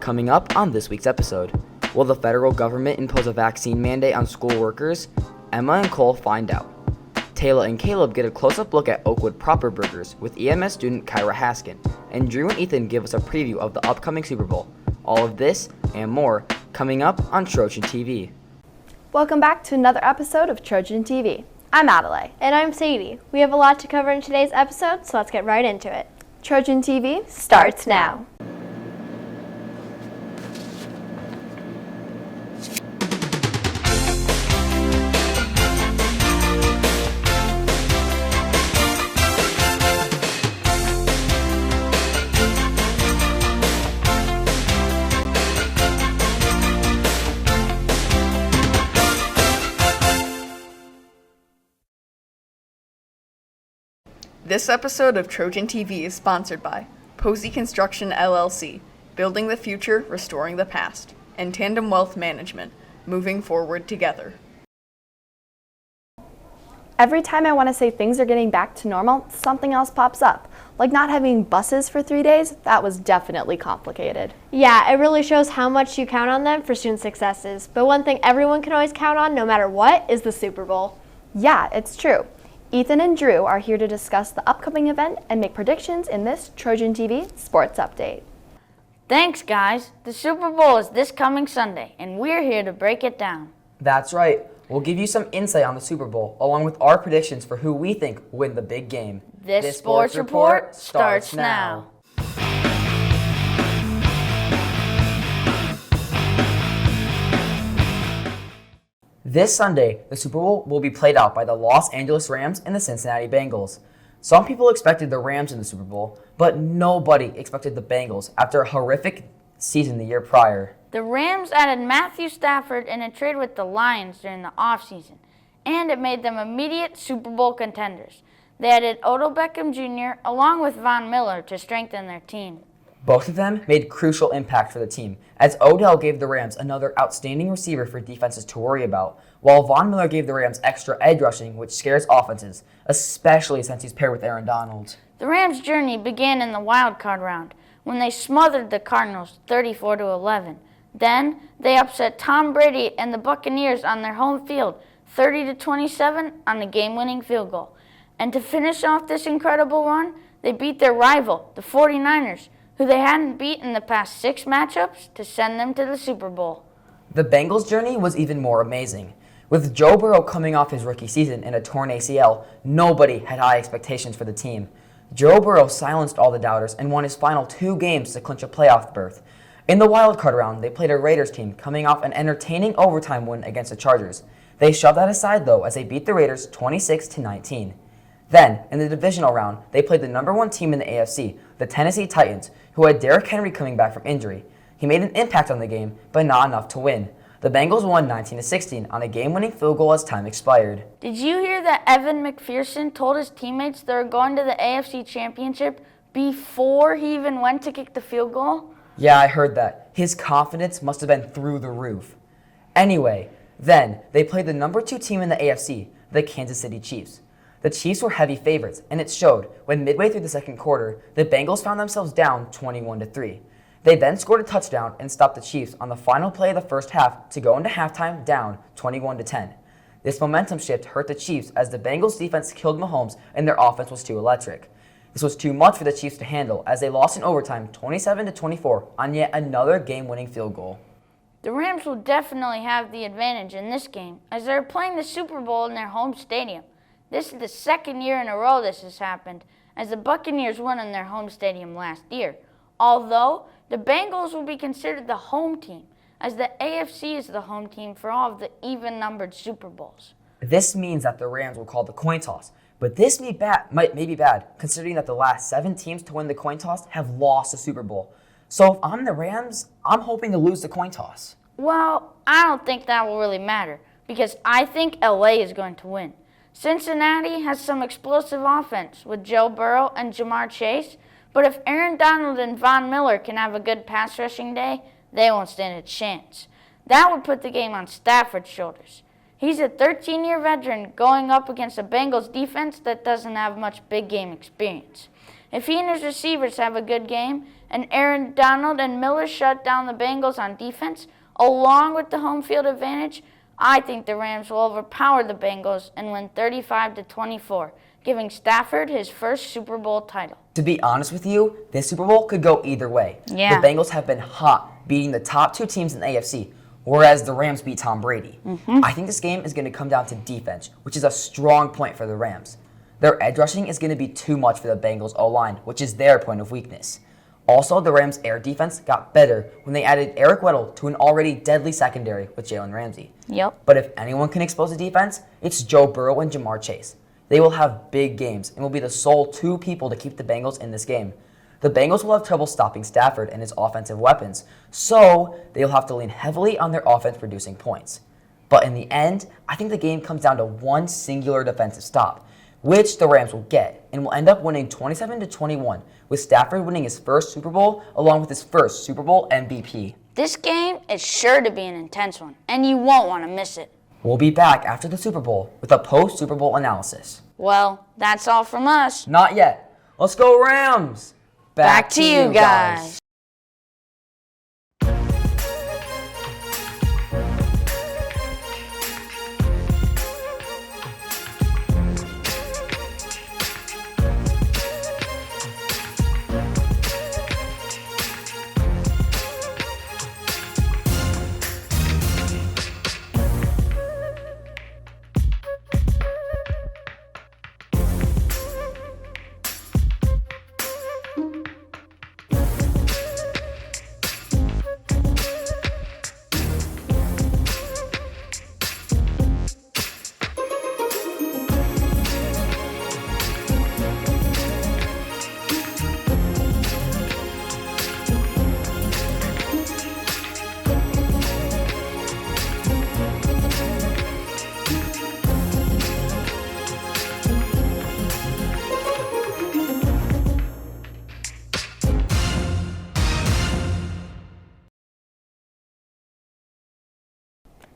Coming up on this week's episode, will the federal government impose a vaccine mandate on school workers? Emma and Cole find out. Taylor and Caleb get a close-up look at Oakwood Proper Burgers with EMS student Kyra Haskin, and Drew and Ethan give us a preview of the upcoming Super Bowl. All of this and more coming up on Trojan TV. Welcome back to another episode of Trojan TV. I'm Adelaide. And I'm Sadie. We have a lot to cover in today's episode, so let's get right into it. Trojan TV starts now. This episode of Trojan TV is sponsored by Posey Construction LLC, Building the Future, Restoring the Past, and Tandem Wealth Management, Moving Forward Together. Every time I want to say things are getting back to normal, something else pops up. Like not having buses for 3 days, that was definitely complicated. Yeah, it really shows how much you count on them for student successes. But one thing everyone can always count on, no matter what, is the Super Bowl. Yeah, it's true. Ethan and Drew are here to discuss the upcoming event and make predictions in this Trojan TV Sports Update. Thanks, guys. The Super Bowl is this coming Sunday, and we're here to break it down. That's right. We'll give you some insight on the Super Bowl, along with our predictions for who we think win the big game. This Sports Report starts now. This Sunday, the Super Bowl will be played out by the Los Angeles Rams and the Cincinnati Bengals. Some people expected the Rams in the Super Bowl, but nobody expected the Bengals after a horrific season the year prior. The Rams added Matthew Stafford in a trade with the Lions during the offseason, and it made them immediate Super Bowl contenders. They added Odell Beckham Jr. along with Von Miller to strengthen their team. Both of them made crucial impact for the team, as Odell gave the Rams another outstanding receiver for defenses to worry about, while Von Miller gave the Rams extra edge rushing, which scares offenses, especially since he's paired with Aaron Donald. The Rams' journey began in the wild card round, when they smothered the Cardinals 34-11. Then, they upset Tom Brady and the Buccaneers on their home field 30-27 on a game-winning field goal. And to finish off this incredible run, they beat their rival, the 49ers, who they hadn't beat in the past 6 matchups, to send them to the Super Bowl. The Bengals' journey was even more amazing. With Joe Burrow coming off his rookie season in a torn ACL, nobody had high expectations for the team. Joe Burrow silenced all the doubters and won his final 2 games to clinch a playoff berth. In the wildcard round, they played a Raiders team coming off an entertaining overtime win against the Chargers. They shoved that aside, though, as they beat the Raiders 26-19. Then, in the divisional round, they played the number 1 team in the AFC, the Tennessee Titans, who had Derrick Henry coming back from injury. He made an impact on the game, but not enough to win. The Bengals won 19-16 on a game-winning field goal as time expired. Did you hear that Evan McPherson told his teammates they were going to the AFC Championship before he even went to kick the field goal? Yeah, I heard that. His confidence must have been through the roof. Anyway, then, they played the number 2 team in the AFC, the Kansas City Chiefs. The Chiefs were heavy favorites, and it showed when midway through the second quarter, the Bengals found themselves down 21-3. They then scored a touchdown and stopped the Chiefs on the final play of the first half to go into halftime down 21-10. This momentum shift hurt the Chiefs as the Bengals defense killed Mahomes and their offense was too electric. This was too much for the Chiefs to handle as they lost in overtime 27-24 on yet another game-winning field goal. The Rams will definitely have the advantage in this game as they're playing the Super Bowl in their home stadium. This is the second year in a row this has happened, as the Buccaneers won in their home stadium last year. Although, the Bengals will be considered the home team, as the AFC is the home team for all of the even-numbered Super Bowls. This means that the Rams will call the coin toss, but this may be bad, considering that the last 7 teams to win the coin toss have lost the Super Bowl. So if I'm the Rams, I'm hoping to lose the coin toss. Well, I don't think that will really matter, because I think LA is going to win. Cincinnati has some explosive offense with Joe Burrow and Jamar Chase, but if Aaron Donald and Von Miller can have a good pass rushing day, they won't stand a chance. That would put the game on Stafford's shoulders. He's a 13-year veteran going up against a Bengals defense that doesn't have much big game experience. If he and his receivers have a good game, and Aaron Donald and Miller shut down the Bengals on defense, along with the home field advantage, I think the Rams will overpower the Bengals and win 35-24, giving Stafford his first Super Bowl title. To be honest with you, this Super Bowl could go either way. Yeah. The Bengals have been hot, beating the top two teams in the AFC, whereas the Rams beat Tom Brady. I think this game is going to come down to defense, which is a strong point for the Rams. Their edge rushing is going to be too much for the Bengals O-line, which is their point of weakness. Also, the Rams' air defense got better when they added Eric Weddle to an already deadly secondary with Jalen Ramsey. Yep. But if anyone can expose the defense, it's Joe Burrow and Jamar Chase. They will have big games and will be the sole two people to keep the Bengals in this game. The Bengals will have trouble stopping Stafford and his offensive weapons, so they will have to lean heavily on their offense producing points. But in the end, I think the game comes down to one singular defensive stop, which the Rams will get, and will end up winning 27-21, with Stafford winning his first Super Bowl along with his first Super Bowl MVP. This game is sure to be an intense one, and you won't want to miss it. We'll be back after the Super Bowl with a post-Super Bowl analysis. Well, that's all from us. Not yet. Let's go Rams! Back to you guys.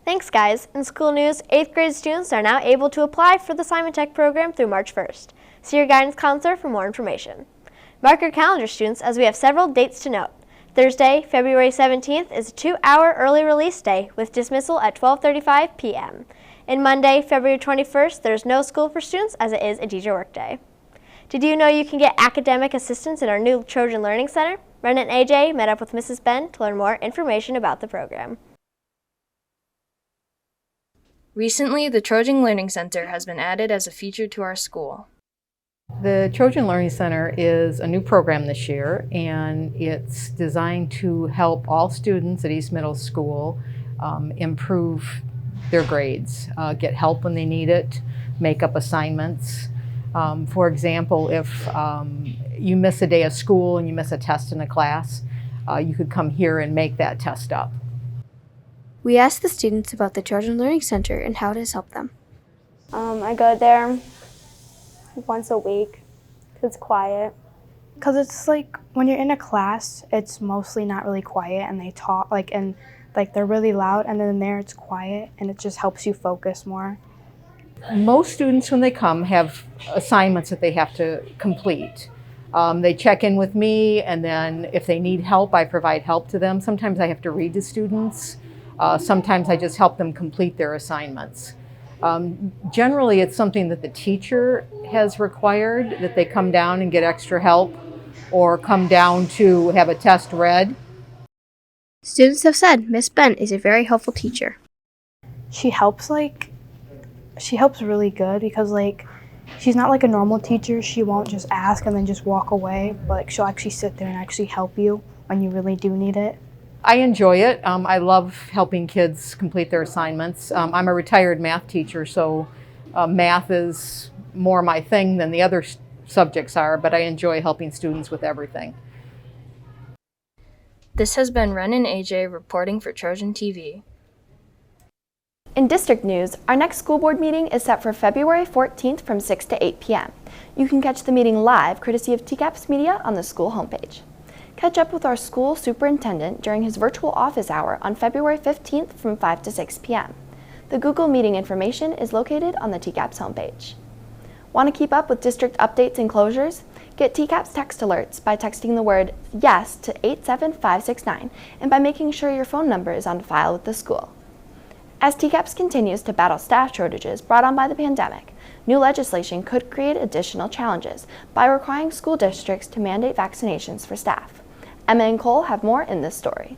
Thanks, guys. In school news, 8th grade students are now able to apply for the Simon Tech program through March 1st. See your guidance counselor for more information. Mark your calendar, students, as we have several dates to note. Thursday, February 17th is a 2-hour early release day with dismissal at 12:35 p.m. And Monday, February 21st, there's no school for students as it is a teacher workday. Did you know you can get academic assistance in our new Trojan Learning Center? Brendan and AJ met up with Mrs. Ben to learn more information about the program. Recently, the Trojan Learning Center has been added as a feature to our school. The Trojan Learning Center is a new program this year, and it's designed to help all students at East Middle School improve their grades, get help when they need it, make up assignments. For example, if you miss a day of school and you miss a test in a class, you could come here and make that test up. We asked the students about the Trojan Learning Center and how it has helped them. I go there once a week because it's quiet. Because it's like when you're in a class, it's mostly not really quiet and they talk and they're really loud, and then there it's quiet and it just helps you focus more. Most students when they come have assignments that they have to complete. They check in with me, and then if they need help, I provide help to them. Sometimes I have to read to students. Sometimes I just help them complete their assignments. Generally, it's something that the teacher has required, that they come down and get extra help or come down to have a test read. Students have said Miss Ben is a very helpful teacher. She helps really good because she's not like a normal teacher. She won't just ask and then just walk away, but she'll actually sit there and actually help you when you really do need it. I enjoy it. I love helping kids complete their assignments. I'm a retired math teacher, so math is more my thing than the other subjects are, but I enjoy helping students with everything. This has been Ren and AJ reporting for Trojan TV. In district news, our next school board meeting is set for February 14th from 6 to 8 p.m. You can catch the meeting live courtesy of TCAPS Media on the school homepage. Catch up with our school superintendent during his virtual office hour on February 15th from 5 to 6 p.m. The Google Meeting information is located on the TCAPS homepage. Want to keep up with district updates and closures? Get TCAP's text alerts by texting the word YES to 87569 and by making sure your phone number is on file with the school. As TCAPS continues to battle staff shortages brought on by the pandemic, new legislation could create additional challenges by requiring school districts to mandate vaccinations for staff. Emma and Cole have more in this story.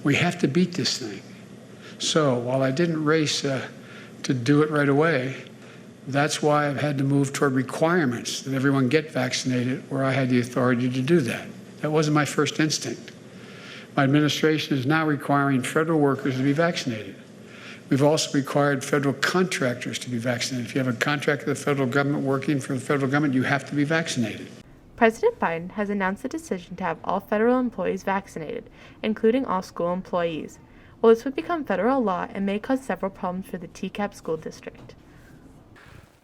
We have to beat this thing. So while I didn't race to do it right away, that's why I've had to move toward requirements that everyone get vaccinated where I had the authority to do that. That wasn't my first instinct. My administration is now requiring federal workers to be vaccinated. We've also required federal contractors to be vaccinated. If you have a contract with the federal government working for the federal government, you have to be vaccinated. President Biden has announced the decision to have all federal employees vaccinated, including all school employees. Well, this would become federal law and may cause several problems for the TCAP school district.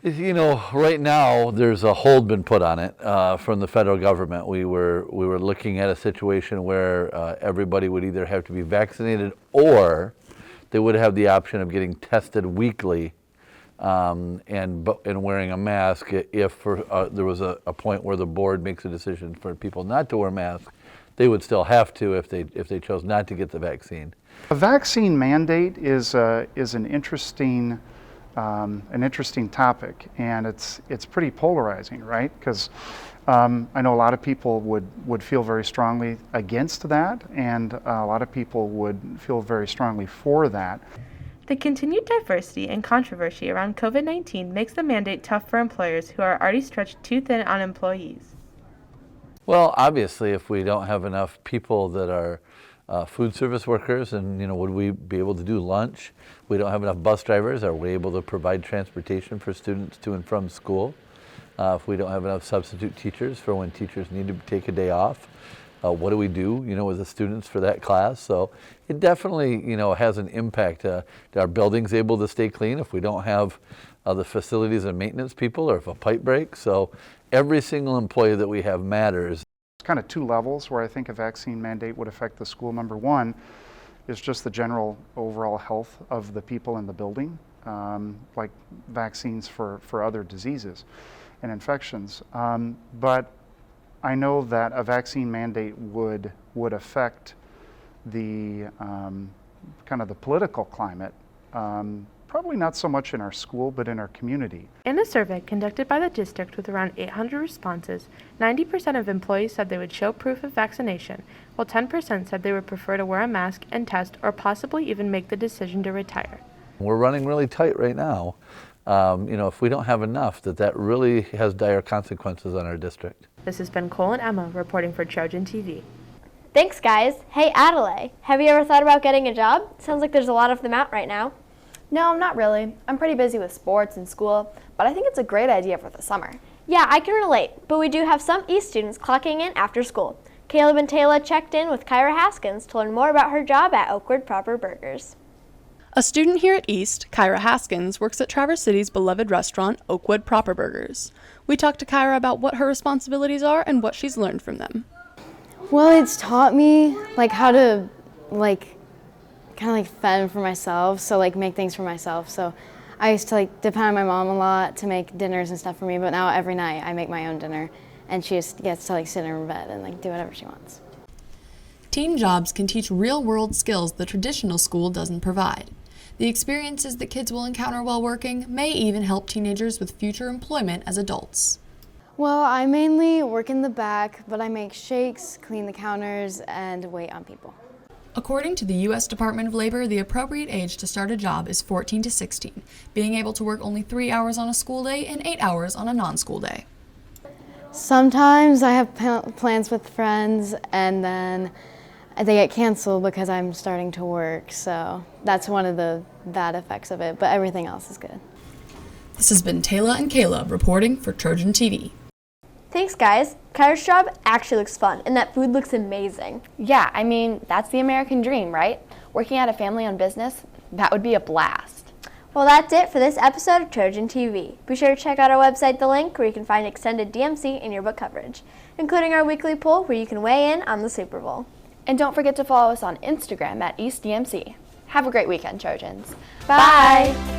You know, right now there's a hold been put on it from the federal government. We were looking at a situation where everybody would either have to be vaccinated or they would have the option of getting tested weekly and wearing a mask if there was a point where the board makes a decision for people not to wear masks. They would still have to if they chose not to get the vaccine. A vaccine mandate is an interesting topic, and it's pretty polarizing, right? Because I know a lot of people would feel very strongly against that, and a lot of people would feel very strongly for that. The continued diversity and controversy around COVID-19 makes the mandate tough for employers who are already stretched too thin on employees. Well, obviously, if we don't have enough people that are food service workers, and would we be able to do lunch? We don't have enough bus drivers. Are we able to provide transportation for students to and from school? If we don't have enough substitute teachers for when teachers need to take a day off, what do we do, with the students for that class? So it definitely, has an impact. Are buildings able to stay clean if we don't have the facilities and maintenance people, or if a pipe breaks? So every single employee that we have matters. It's kind of two levels where I think a vaccine mandate would affect the school. Number one is just the general overall health of the people in the building, like vaccines for other diseases and infections. But I know that a vaccine mandate would affect the kind of the political climate, probably not so much in our school, but in our community. In a survey conducted by the district with around 800 responses, 90% of employees said they would show proof of vaccination, while 10% said they would prefer to wear a mask and test, or possibly even make the decision to retire. We're running really tight right now. If we don't have enough, that really has dire consequences on our district. This has been Cole and Emma reporting for Trojan TV. Thanks, guys. Hey, Adelaide, have you ever thought about getting a job? Sounds like there's a lot of them out right now. No, not really. I'm pretty busy with sports and school, but I think it's a great idea for the summer. Yeah, I can relate, but we do have some East students clocking in after school. Caleb and Taylor checked in with Kyra Haskins to learn more about her job at Oakwood Proper Burgers. A student here at East, Kyra Haskins, works at Traverse City's beloved restaurant, Oakwood Proper Burgers. We talked to Kyra about what her responsibilities are and what she's learned from them. Well, it's taught me how to kind of fend for myself, so make things for myself. So I used to depend on my mom a lot to make dinners and stuff for me, but now every night I make my own dinner, and she just gets to sit in her bed and do whatever she wants. Teen jobs can teach real-world skills the traditional school doesn't provide. The experiences that kids will encounter while working may even help teenagers with future employment as adults. Well, I mainly work in the back, but I make shakes, clean the counters, and wait on people. According to the U.S. Department of Labor, the appropriate age to start a job is 14 to 16, being able to work only 3 hours on a school day and 8 hours on a non-school day. Sometimes I have plans with friends, and then they get canceled because I'm starting to work, so that's one of the bad effects of it, but everything else is good. This has been Taylor and Caleb reporting for Trojan TV. Thanks, guys. Kyra's job actually looks fun, and that food looks amazing. Yeah, I mean, that's the American dream, right? Working at a family-owned business, that would be a blast. Well, that's it for this episode of Trojan TV. Be sure to check out our website, The Link, where you can find extended DMC and yearbook coverage, including our weekly poll where you can weigh in on the Super Bowl. And don't forget to follow us on Instagram at EastDMC. Have a great weekend, Trojans. Bye.